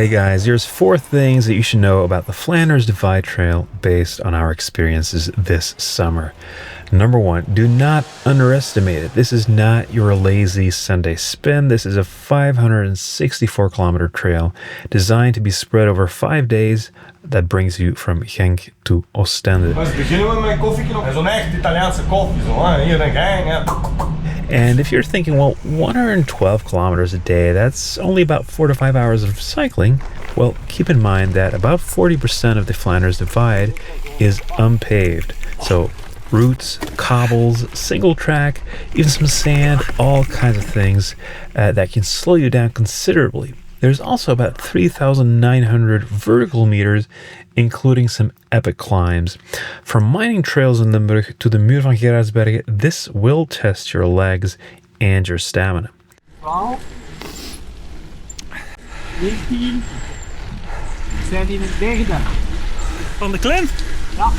Hey guys, here's 4 things that you should know about the Flanders Divide Trail based on our experiences this summer. Number 1, do not underestimate it. This is not your lazy Sunday spin. This is a 564 kilometer trail designed to be spread over 5 days that brings you from Genk to Oostende. And if you're thinking, well, 112 kilometers a day, that's only about 4 to 5 hours of cycling. Well, keep in mind that about 40% of the Flanders Divide is unpaved. So routes, cobbles, single track, even some sand, all kinds of things that can slow you down considerably. There's also about 3,900 vertical meters, including some epic climbs. From mining trails in Limburg to the Muur van Gerardsbergen, this will test your legs and your stamina. 12, 19, 17 en 19. Van de klim? Ja.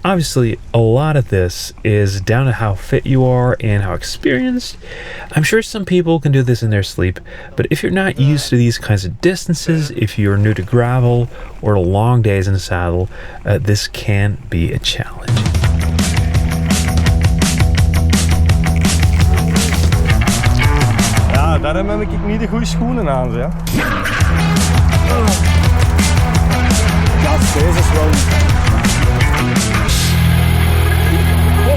Obviously, a lot of this is down to how fit you are and how experienced. I'm sure some people can do this in their sleep, but if you're not used to these kinds of distances, if you're new to gravel or to long days in the saddle, this can be a challenge. Ja, daarom heb ik niet de goede schoenen aan. Ja. Deze is wel...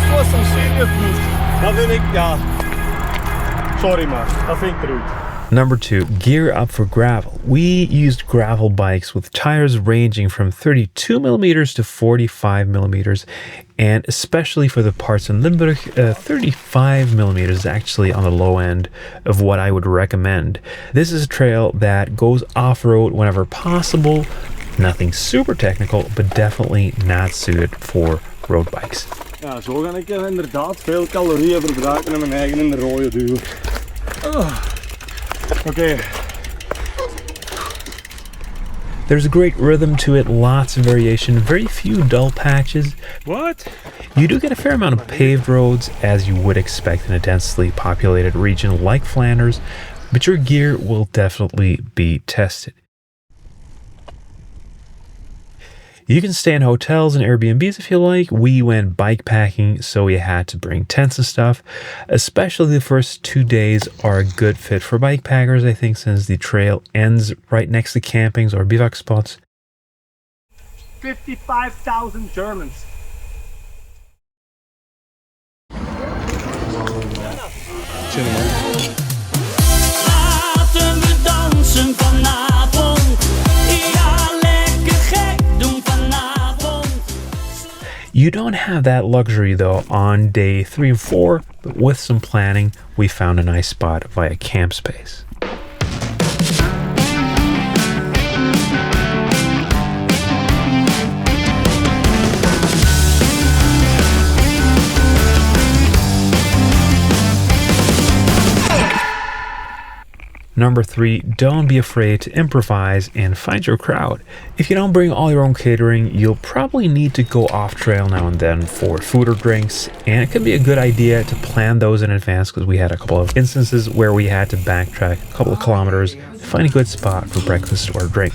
Was some serious boost. Dat vind ik, ja. Sorry maar, dat vind ik rude. Number 2, gear up for gravel. We used gravel bikes with tires ranging from 32 millimeters to 45 millimeters, and especially for the parts in Limburg, 35 millimeters is actually on the low end of what I would recommend. This is a trail that goes off-road whenever possible. Nothing super technical, but definitely not suited for road bikes. Ja, zo ga ik inderdaad veel calorieën verbruiken in mijn eigen in de rode duwen. Oké. There's a great rhythm to it, lots of variation, very few dull patches. What? You do get a fair amount of paved roads, as you would expect in a densely populated region like Flanders, but your gear will definitely be tested. You can stay in hotels and Airbnbs if you like. We went bike packing, so we had to bring tents and stuff. Especially the first 2 days are a good fit for bike packers, I think, since the trail ends right next to campings or bivouac spots. 55,000 Germans. Laten we dansen vanavond. You don't have that luxury though on day 3 and 4, but with some planning, we found a nice spot via camp space. Number 3, don't be afraid to improvise and find your crowd. If you don't bring all your own catering, you'll probably need to go off trail now and then for food or drinks, and it can be a good idea to plan those in advance because we had a couple of instances where we had to backtrack a couple of kilometers to find a good spot for breakfast or drink.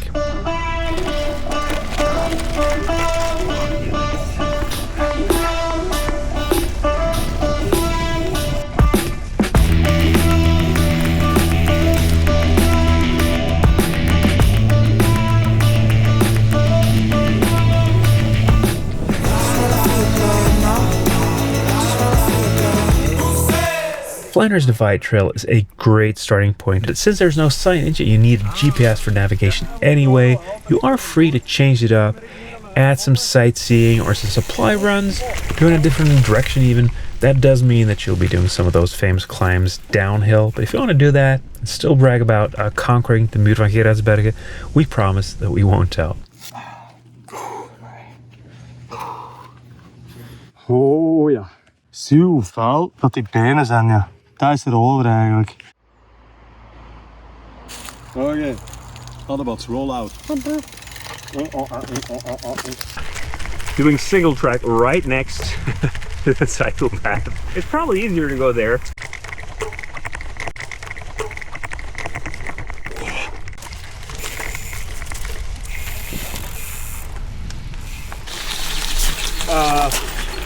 Flanders Divide Trail is a great starting point. Since there's no signage and you need a GPS for navigation anyway, you are free to change it up, add some sightseeing or some supply runs, go in a different direction even. That does mean that you'll be doing some of those famous climbs downhill, but if you want to do that and still brag about conquering the Muur van Gerardsbergen, we promise that we won't tell. Oh ja, zie hoe vuil dat die benen zijn, ja. Dat is erover eigenlijk. Oké, Autobots, roll out. Doing single track right next to the cycle path. It's probably easier to go there.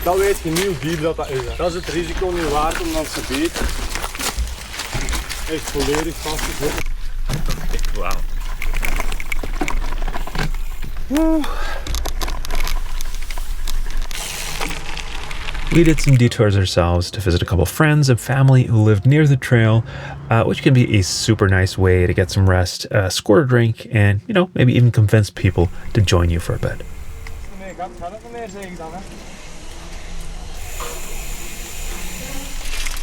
Dan weet je niet hoe diep dat is. Hè. Dat is het risico niet waard omdat ze beet echt volledig vast te zitten. Wow. We did some detours ourselves to visit a couple of friends and family who lived near the trail, which can be a super nice way to get some rest, score a drink, and, you know, maybe even convince people to join you for a bit.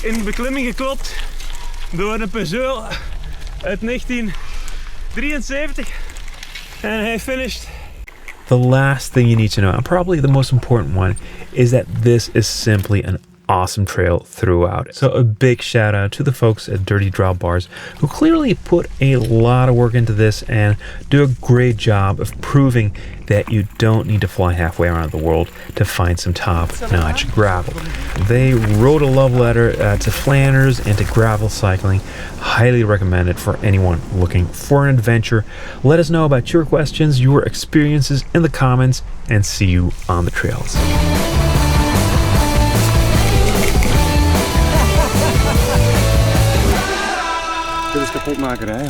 In de beklimming geklopt door een Peugeot uit 1973 en hij finished. The last thing you need to know, and probably the most important one, is that this is simply an awesome trail throughout. So a big shout out to the folks at Dirty Draw Bars who clearly put a lot of work into this and do a great job of proving that you don't need to fly halfway around the world to find some top-notch gravel. They wrote a love letter to Flanders and to gravel cycling. Highly recommend it for anyone looking for an adventure. Let us know about your questions, your experiences in the comments, and see you on the trails. Dit is kapotmakerij.